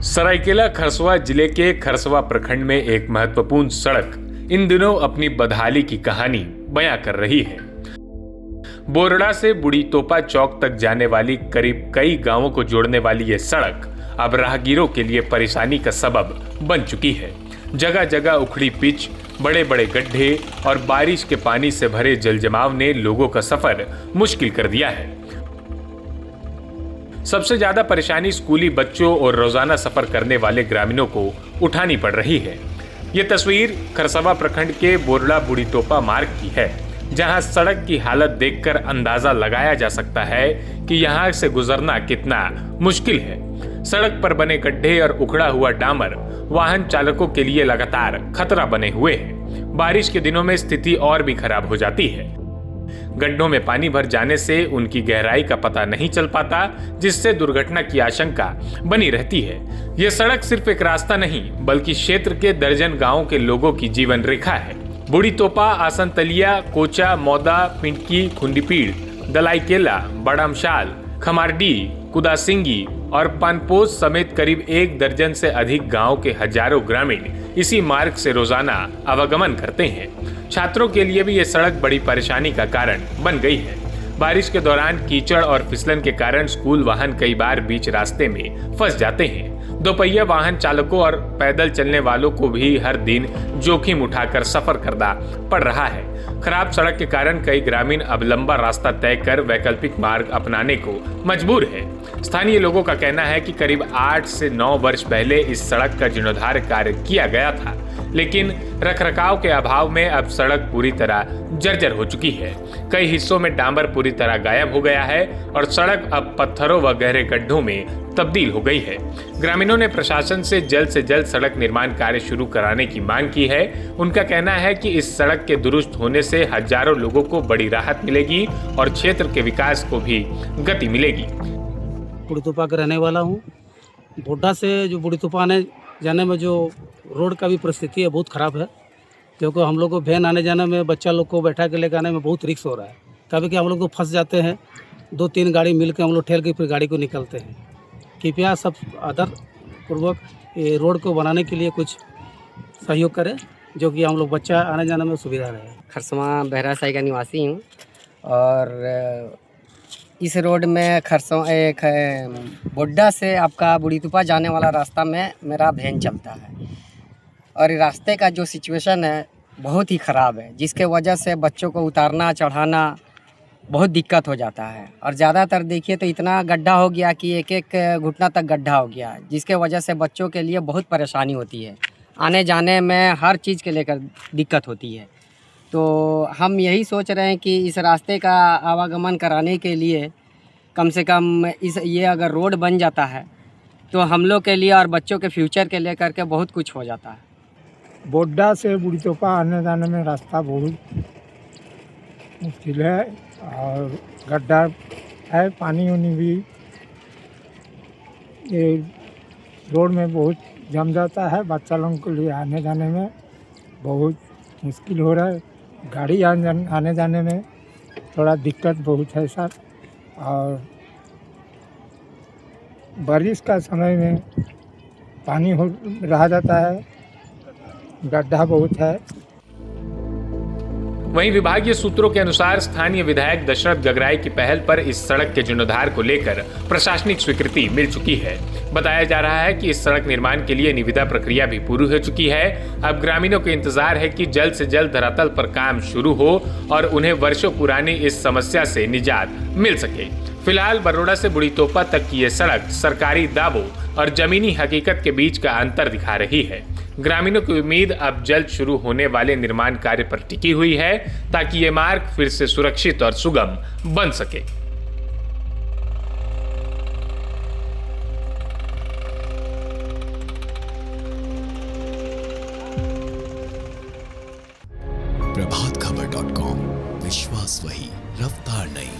सरायकेला खरसवा जिले के खरसवा प्रखंड में एक महत्वपूर्ण सड़क इन दिनों अपनी बदहाली की कहानी बयां कर रही है। बोरड़ा से बुढ़ी तोपा चौक तक जाने वाली करीब कई गांवों को जोड़ने वाली ये सड़क अब राहगीरों के लिए परेशानी का सबब बन चुकी है। जगह जगह उखड़ी पिच, बड़े बड़े गड्ढे और बारिश के पानी से भरे जलजमाव ने लोगों का सफर मुश्किल कर दिया है। सबसे ज्यादा परेशानी स्कूली बच्चों और रोजाना सफर करने वाले ग्रामीणों को उठानी पड़ रही है। ये तस्वीर खरसवा प्रखंड के बोरड़ा बुढ़ी तोपा मार्ग की है, जहां सड़क की हालत देखकर अंदाजा लगाया जा सकता है कि यहां से गुजरना कितना मुश्किल है। सड़क पर बने गड्ढे और उखड़ा हुआ डामर वाहन चालकों के लिए लगातार खतरा बने हुए हैं। बारिश के दिनों में स्थिति और भी खराब हो जाती है। गड्ढों में पानी भर जाने से उनकी गहराई का पता नहीं चल पाता, जिससे दुर्घटना की आशंका बनी रहती है। यह सड़क सिर्फ एक रास्ता नहीं, बल्कि क्षेत्र के दर्जन गांवों के लोगों की जीवन रेखा है। बुढ़ी तोपा, आसनतलिया, कोचा, मौदा, पिंडकी, खुंडीपीड़, दलाईकेला, बड़ामशाल, खमारडी, कुदासिंगी और पानपोस समेत करीब 1 दर्जन से अधिक गांव के हजारों ग्रामीण इसी मार्ग से रोजाना आवागमन करते हैं। छात्रों के लिए भी ये सड़क बड़ी परेशानी का कारण बन गई है। बारिश के दौरान कीचड़ और फिसलन के कारण स्कूल वाहन कई बार बीच रास्ते में फंस जाते हैं। दोपहिया वाहन चालकों और पैदल चलने वालों को भी हर दिन जोखिम उठाकर सफर करना पड़ रहा है। खराब सड़क के कारण कई ग्रामीण अब लंबा रास्ता तय कर वैकल्पिक मार्ग अपनाने को मजबूर है। स्थानीय लोगों का कहना है कि करीब 8 से 9 वर्ष पहले इस सड़क का जीर्णोद्धार कार्य किया गया था, लेकिन रखरखाव के अभाव में अब सड़क पूरी तरह जर्जर हो चुकी है। कई हिस्सों में डांबर पूरी तरह गायब हो गया है और सड़क अब पत्थरों व गहरे गड्ढों में तब्दील हो गई है। ग्रामीणों ने प्रशासन से जल्द सड़क निर्माण कार्य शुरू कराने की मांग की है। उनका कहना है कि इस सड़क के दुरुस्त होने से हजारों लोगों को बड़ी राहत मिलेगी और क्षेत्र के विकास को भी गति मिलेगी। बुढ़ी तोपा का रहने वाला हूँ। बोड्डा से जो बुढ़ी तोपा आने जाने में जो रोड का भी परिस्थिति है बहुत ख़राब है, क्योंकि हम लोग को वैन आने जाने में, बच्चा लोग को बैठा के लेकर आने में बहुत रिस्क हो रहा है। कभी कि हम लोग तो फंस जाते हैं, 2-3 गाड़ी मिल के हम लोग ठेल के फिर गाड़ी को निकलते हैं। कृपया सब आदर पूर्वक ये रोड को बनाने के लिए कुछ सहयोग करें, जो कि हम लोग बच्चा आने जाने में सुविधा रहे। खरसवा बहरा साई का निवासी हूँ और इस रोड में बोड्डा से आपका बुढ़ी तोपा जाने वाला रास्ता में मेरा वैन चलता है और रास्ते का जो सिचुएशन है बहुत ही ख़राब है, जिसके वजह से बच्चों को उतारना चढ़ाना बहुत दिक्कत हो जाता है। और ज़्यादातर देखिए तो इतना गड्ढा हो गया कि एक घुटना तक गड्ढा हो गया, जिसके वजह से बच्चों के लिए बहुत परेशानी होती है। आने जाने में हर चीज़ के लेकर दिक्कत होती है। तो हम यही सोच रहे हैं कि इस रास्ते का आवागमन कराने के लिए कम से कम ये अगर रोड बन जाता है तो हम लोग के लिए और बच्चों के फ्यूचर के लेकर के बहुत कुछ हो जाता है। बोड्डा से बुढ़ी तोपा आने जाने में रास्ता बहुत मुश्किल है और गड्ढा है, पानी उनी भी ये रोड में बहुत जम जाता है। बच्चा लोगों के लिए आने जाने में बहुत मुश्किल हो रहा है। गाड़ी आने जाने में थोड़ा दिक्कत बहुत है सर। और बारिश का समय में पानी हो रह जाता है, गड्ढा बहुत है। वहीं विभागीय सूत्रों के अनुसार स्थानीय विधायक दशरथ गगराई की पहल पर इस सड़क के जीर्णोद्धार को लेकर प्रशासनिक स्वीकृति मिल चुकी है। बताया जा रहा है कि इस सड़क निर्माण के लिए निविदा प्रक्रिया भी पूरी हो चुकी है। अब ग्रामीणों को इंतजार है कि जल्द से जल्द धरातल पर काम शुरू हो और उन्हें वर्षों पुरानी इस समस्या से निजात मिल सके। फिलहाल बरोड़ा से बुढ़ी तोपा तक की ये सड़क सरकारी दावों और जमीनी हकीकत के बीच का अंतर दिखा रही है। ग्रामीणों की उम्मीद अब जल्द शुरू होने वाले निर्माण कार्य पर टिकी हुई है, ताकि ये मार्ग फिर से सुरक्षित और सुगम बन सके। प्रभातखबर.com, विश्वास वही, रफ्तार नहीं।